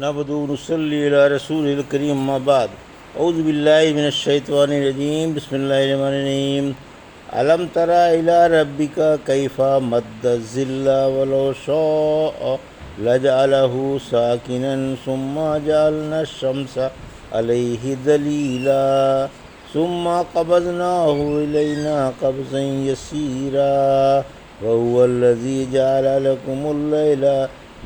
نحمدہ و نصلی علی رسول الکریم اما بعد اعوذ باللہ من الشیطان الرجیم بسم اللہ الرحمن الرحیم الم تر الی ربک کیف مد الظل ولو شاء لجعلہ ساکنا ثم جعلنا الشمس علیہ دلیلا ثم قبضناہ الینا قبضا یسیرا وهو الذی جعل لکم اللیل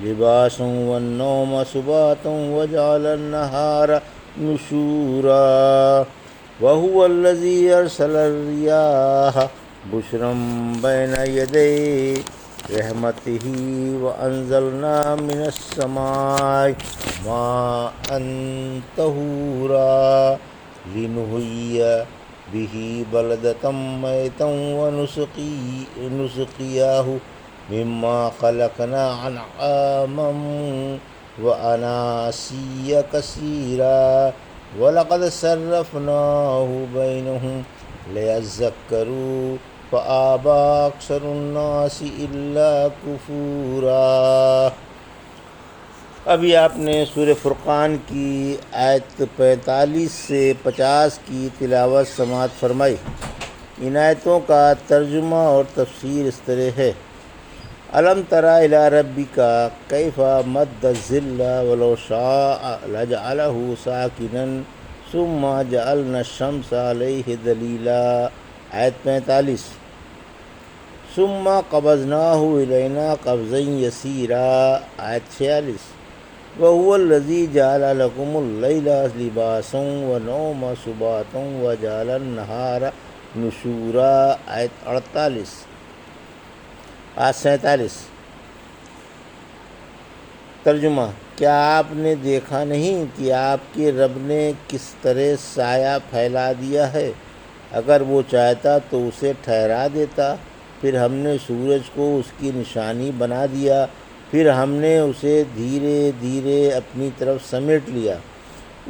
لباسا والنوم سباتا وجعل النهار نشورا وهو الذي أرسل الرياح بشرا بين يدي رحمته وأنزلنا من السماء ماء طهورا لنحيي به بلدة ميتا ونسقياه مما خلقنا انعاما واناسيا كثيرا ولقد صرفناه بينهم ليذكروا فأبى أكثر الناس إلا كفورا۔ ابھی آپ نے سورہ فرقان کی آیت 45 سے 50 کی تلاوت سماعت فرمائی۔ ان آیتوں کا ترجمہ اور تفسیر اس طرح ہے: الم تری الی ربک کیف مد الظل ولو شاء لجعلہ ساکنا ثم جعلنا الشمس علیہ دلیلا۔ آیت 45۔ ثم قبضناہ الینا قبضا یسیرا۔ آیت 46۔ وهو الذی جعل لکم اللیل لباسا والنوم سباتا وجعل النہار نشورا۔ آیت 48۔ آیت 47۔ ترجمہ: کیا آپ نے دیکھا نہیں کہ آپ کے رب نے کس طرح سایہ پھیلا دیا ہے؟ اگر وہ چاہتا تو اسے ٹھہرا دیتا۔ پھر ہم نے سورج کو اس کی نشانی بنا دیا، پھر ہم نے اسے دھیرے دھیرے اپنی طرف سمیٹ لیا۔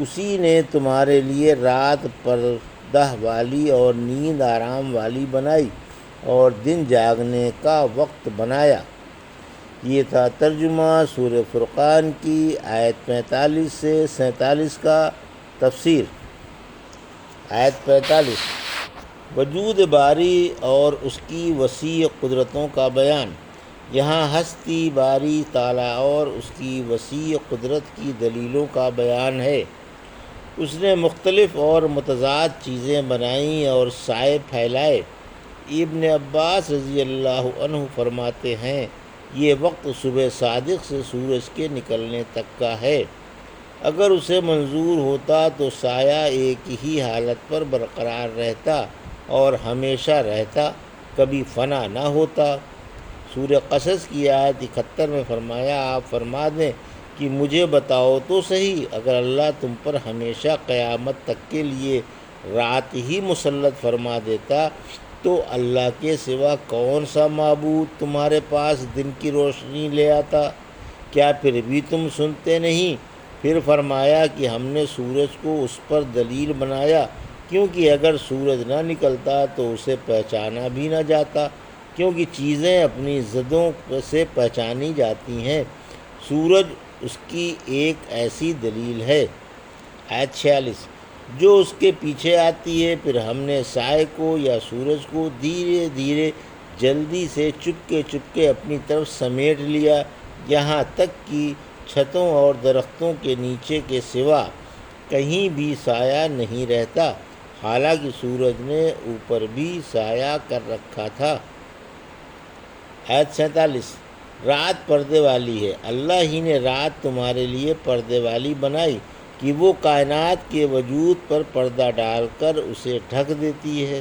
اسی نے تمہارے لیے رات پردہ والی اور نیند آرام والی بنائی اور دن جاگنے کا وقت بنایا۔ یہ تھا ترجمہ سورہ فرقان کی آیت 45 سے 47 کا۔ تفسیر: آیت 45 وجود باری اور اس کی وسیع قدرتوں کا بیان۔ یہاں ہستی باری تعالیٰ اور اس کی وسیع قدرت کی دلیلوں کا بیان ہے۔ اس نے مختلف اور متضاد چیزیں بنائیں اور سائے پھیلائے۔ ابن عباس رضی اللہ عنہ فرماتے ہیں، یہ وقت صبح صادق سے سورج کے نکلنے تک کا ہے۔ اگر اسے منظور ہوتا تو سایہ ایک ہی حالت پر برقرار رہتا اور ہمیشہ رہتا، کبھی فنا نہ ہوتا۔ سورہ قصص کی آیت 71 میں فرمایا، آپ فرما دیں کہ مجھے بتاؤ تو صحیح، اگر اللہ تم پر ہمیشہ قیامت تک کے لیے رات ہی مسلط فرما دیتا تو اللہ کے سوا کون سا معبود تمہارے پاس دن کی روشنی لے آتا؟ کیا پھر بھی تم سنتے نہیں؟ پھر فرمایا کہ ہم نے سورج کو اس پر دلیل بنایا، کیونکہ اگر سورج نہ نکلتا تو اسے پہچانا بھی نہ جاتا، کیونکہ چیزیں اپنی ضدوں سے پہچانی جاتی ہیں۔ سورج اس کی ایک ایسی دلیل ہے۔ آیت 46 جو اس کے پیچھے آتی ہے، پھر ہم نے سائے کو یا سورج کو دھیرے دھیرے جلدی سے چپکے چپکے اپنی طرف سمیٹ لیا، یہاں تک کہ چھتوں اور درختوں کے نیچے کے سوا کہیں بھی سایہ نہیں رہتا، حالانکہ سورج نے اوپر بھی سایہ کر رکھا تھا۔ آیت 47 رات پردے والی ہے۔ اللہ ہی نے رات تمہارے لیے پردے والی بنائی کہ وہ کائنات کے وجود پر پردہ ڈال کر اسے ڈھک دیتی ہے۔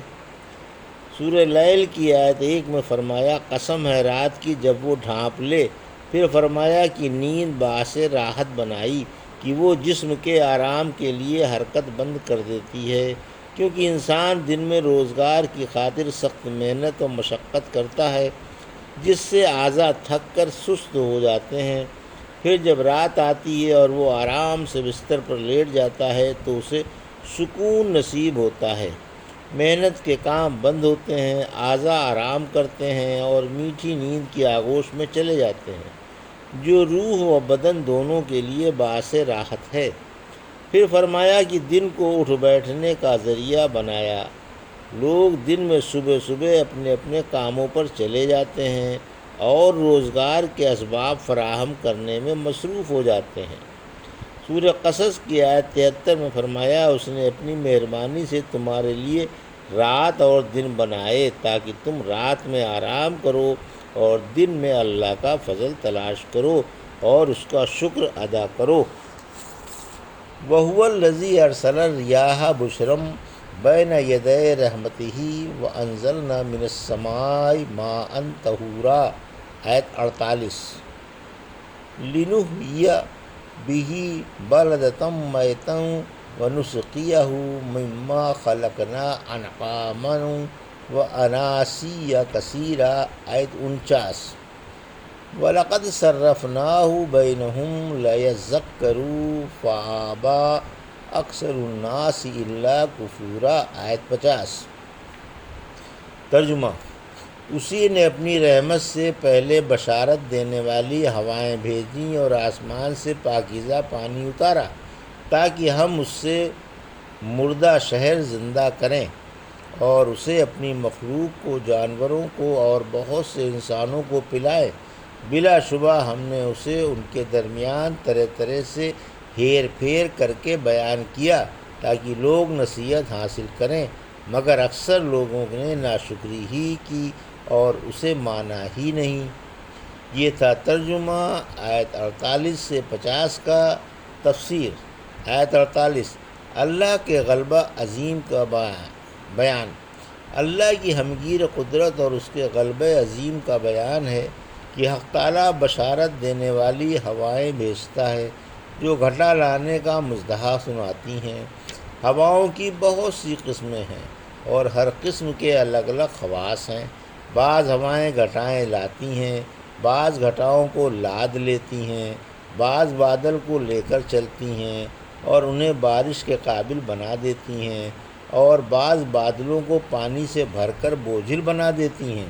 سورہ لیل کی آیت 1 میں فرمایا، قسم ہے رات کی جب وہ ڈھانپ لے۔ پھر فرمایا کہ نیند باعث راحت بنائی کہ وہ جسم کے آرام کے لیے حرکت بند کر دیتی ہے، کیونکہ انسان دن میں روزگار کی خاطر سخت محنت و مشقت کرتا ہے، جس سے اعضاء تھک کر سست ہو جاتے ہیں۔ پھر جب رات آتی ہے اور وہ آرام سے بستر پر لیٹ جاتا ہے تو اسے سکون نصیب ہوتا ہے، محنت کے کام بند ہوتے ہیں، اعضاء آرام کرتے ہیں اور میٹھی نیند کی آغوش میں چلے جاتے ہیں۔ جو روح و بدن دونوں کے لیے باعث راحت ہے۔ پھر فرمایا کہ دن کو اٹھ بیٹھنے کا ذریعہ بنایا۔ لوگ دن میں صبح صبح اپنے اپنے کاموں پر چلے جاتے ہیں اور روزگار کے اسباب فراہم کرنے میں مصروف ہو جاتے ہیں۔ سورہ قصص کی آیت 73 میں فرمایا اس نے اپنی مہربانی سے تمہارے لیے رات اور دن بنائے تاکہ تم رات میں آرام کرو اور دن میں اللہ کا فضل تلاش کرو اور اس کا شکر ادا کرو۔ وَهُوَ الَّذِي أَرْسَلَ الرِّيَاحَ بُشْرًا بَيْنَ يَدَيْ رَحْمَتِهِ وَأَنزَلْنَا مِنَ السَّمَاءِ مَاءً طَهُورًا آیت 48۔ لِنُحْيِيَ بِهِ بَلَدَةً مَيْتًا وَنُسْقِيَهُ مِمَّا خَلَقْنَا أَنْعَامًا وَأَنَاسِيَّ كَثِيرًا آیت 49۔ وَلَقَدْ صَرَّفْنَاهُ بَيْنَهُمْ لَيَذَّكَّرُوا فَأَبَى أَكْثَرُ النَّاسِ إِلَّا كُفُورًا آیت 50۔ ترجمہ: اسی نے اپنی رحمت سے پہلے بشارت دینے والی ہوائیں بھیجیں اور آسمان سے پاکیزہ پانی اتارا تاکہ ہم اس سے مردہ شہر زندہ کریں اور اسے اپنی مخلوق کو، جانوروں کو اور بہت سے انسانوں کو پلائیں۔ بلا شبہ ہم نے اسے ان کے درمیان طرح طرح سے ہیر پھیر کر کے بیان کیا تاکہ لوگ نصیحت حاصل کریں، مگر اکثر لوگوں نے ناشکری ہی کی اور اسے مانا ہی نہیں۔ یہ تھا ترجمہ آیت 48 سے 50 کا۔ تفسیر آیت 48۔ اللہ کے غلبہ عظیم کا بیان۔ اللہ کی ہمگیر قدرت اور اس کے غلبہ عظیم کا بیان ہے کہ حق تعالیٰ بشارت دینے والی ہوائیں بھیجتا ہے جو گھٹا لانے کا مزدحا سناتی ہیں۔ ہواؤں کی بہت سی قسمیں ہیں اور ہر قسم کے الگ الگ خواص ہیں۔ بعض ہوائیں گھٹائیں لاتی ہیں، بعض گھٹاؤں کو لاد لیتی ہیں، بعض بادل کو لے کر چلتی ہیں اور انہیں بارش کے قابل بنا دیتی ہیں، اور بعض بادلوں کو پانی سے بھر کر بوجھل بنا دیتی ہیں۔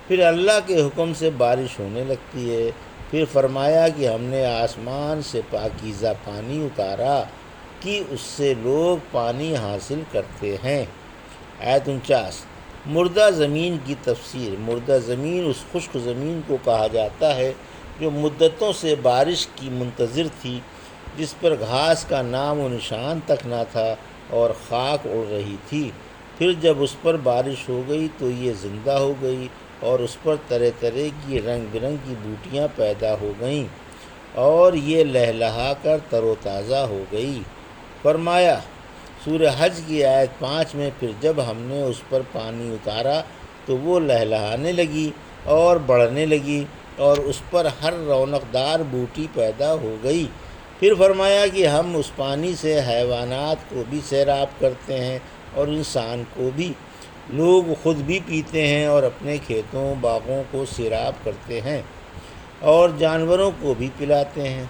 پھر اللہ کے حکم سے بارش ہونے لگتی ہے۔ پھر فرمایا کہ ہم نے آسمان سے پاکیزہ پانی اتارا کہ اس سے لوگ پانی حاصل کرتے ہیں۔ آیت 49۔ مردہ زمین کی تفسیر۔ مردہ زمین اس خشک زمین کو کہا جاتا ہے جو مدتوں سے بارش کی منتظر تھی، جس پر گھاس کا نام و نشان تک نہ تھا اور خاک اڑ رہی تھی۔ پھر جب اس پر بارش ہو گئی تو یہ زندہ ہو گئی اور اس پر طرح طرح کی رنگ برنگ کی بوٹیاں پیدا ہو گئیں اور یہ لہلہا کر تر و تازہ ہو گئی۔ فرمایا سورہ حج کی آیت 5 میں پھر جب ہم نے اس پر پانی اتارا تو وہ لہلہانے لگی اور بڑھنے لگی اور اس پر ہر رونق دار بوٹی پیدا ہو گئی۔ پھر فرمایا کہ ہم اس پانی سے حیوانات کو بھی سیراب کرتے ہیں اور انسان کو بھی۔ لوگ خود بھی پیتے ہیں اور اپنے کھیتوں باغوں کو سیراب کرتے ہیں اور جانوروں کو بھی پلاتے ہیں۔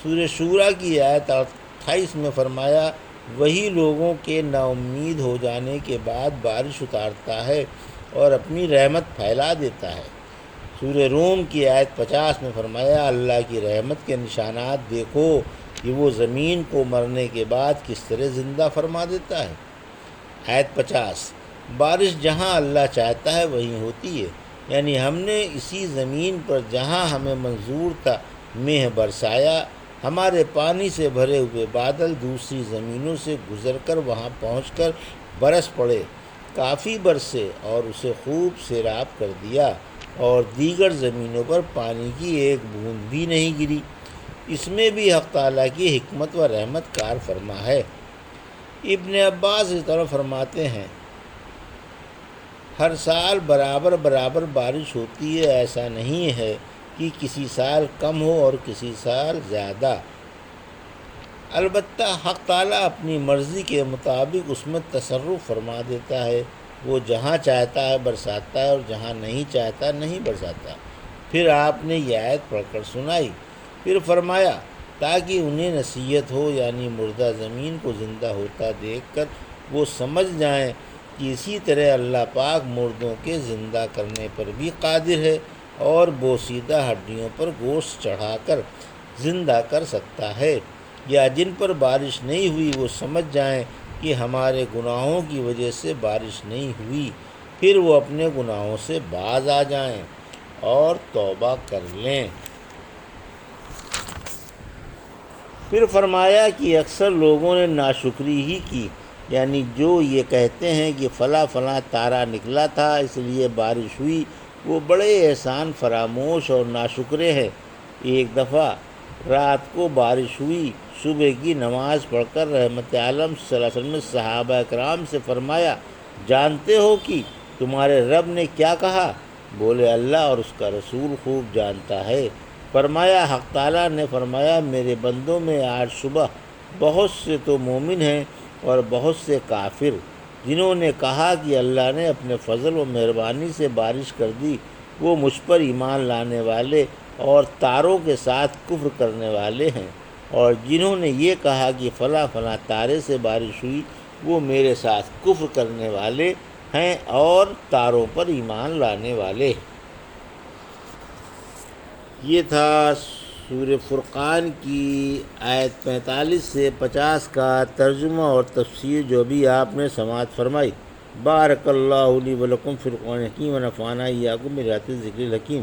سورہ شورا کی آیت 28 میں فرمایا وہی لوگوں کے نا امید ہو جانے کے بعد بارش اتارتا ہے اور اپنی رحمت پھیلا دیتا ہے۔ سورہ روم کی آیت 50 میں فرمایا اللہ کی رحمت کے نشانات دیکھو کہ وہ زمین کو مرنے کے بعد کس طرح زندہ فرما دیتا ہے۔ آیت 50۔ بارش جہاں اللہ چاہتا ہے وہیں ہوتی ہے، یعنی ہم نے اسی زمین پر جہاں ہمیں منظور تھا مہ برسایا۔ ہمارے پانی سے بھرے ہوئے بادل دوسری زمینوں سے گزر کر وہاں پہنچ کر برس پڑے، کافی برسے اور اسے خوب سیراب کر دیا، اور دیگر زمینوں پر پانی کی ایک بوند بھی نہیں گری۔ اس میں بھی حق تعالیٰ کی حکمت و رحمت کار فرما ہے۔ ابن عباس اس طرح فرماتے ہیں ہر سال برابر برابر بارش ہوتی ہے، ایسا نہیں ہے کہ کسی سال کم ہو اور کسی سال زیادہ۔ البتہ حق تعالیٰ اپنی مرضی کے مطابق اس میں تصرف فرما دیتا ہے، وہ جہاں چاہتا ہے برساتا ہے اور جہاں نہیں چاہتا نہیں برساتا۔ پھر آپ نے یہ آیت پڑھ کر سنائی۔ پھر فرمایا تاکہ انہیں نصیحت ہو، یعنی مردہ زمین کو زندہ ہوتا دیکھ کر وہ سمجھ جائیں کہ اسی طرح اللہ پاک مردوں کے زندہ کرنے پر بھی قادر ہے اور بوسیدہ ہڈیوں پر گوشت چڑھا کر زندہ کر سکتا ہے، یا جن پر بارش نہیں ہوئی وہ سمجھ جائیں کہ ہمارے گناہوں کی وجہ سے بارش نہیں ہوئی، پھر وہ اپنے گناہوں سے باز آ جائیں اور توبہ کر لیں۔ پھر فرمایا کہ اکثر لوگوں نے ناشکری ہی کی، یعنی جو یہ کہتے ہیں کہ فلاں فلاں تارہ نکلا تھا اس لیے بارش ہوئی، وہ بڑے احسان فراموش اور ناشکرے ہیں۔ ایک دفعہ رات کو بارش ہوئی، صبح کی نماز پڑھ کر رحمت عالم صلی اللہ علیہ وسلم نے صحابہ کرام سے فرمایا، جانتے ہو کہ تمہارے رب نے کیا کہا؟ بولے اللہ اور اس کا رسول خوب جانتا ہے۔ فرمایا حق تعالیٰ نے فرمایا، میرے بندوں میں آج صبح بہت سے تو مومن ہیں اور بہت سے کافر، جنہوں نے کہا کہ اللہ نے اپنے فضل و مہربانی سے بارش کر دی، وہ مجھ پر ایمان لانے والے اور تاروں کے ساتھ کفر کرنے والے ہیں، اور جنہوں نے یہ کہا کہ فلاں فلاں تارے سے بارش ہوئی، وہ میرے ساتھ کفر کرنے والے ہیں اور تاروں پر ایمان لانے والے۔ یہ تھا سورہ فرقان کی آیت 45 سے 50 کا ترجمہ اور تفسیر جو بھی آپ نے سماعت فرمائی۔ بارک اللہ لی و لکم فی القرآن الحکیم و نفعنا ایاکم بآیات الذکر الحکیم۔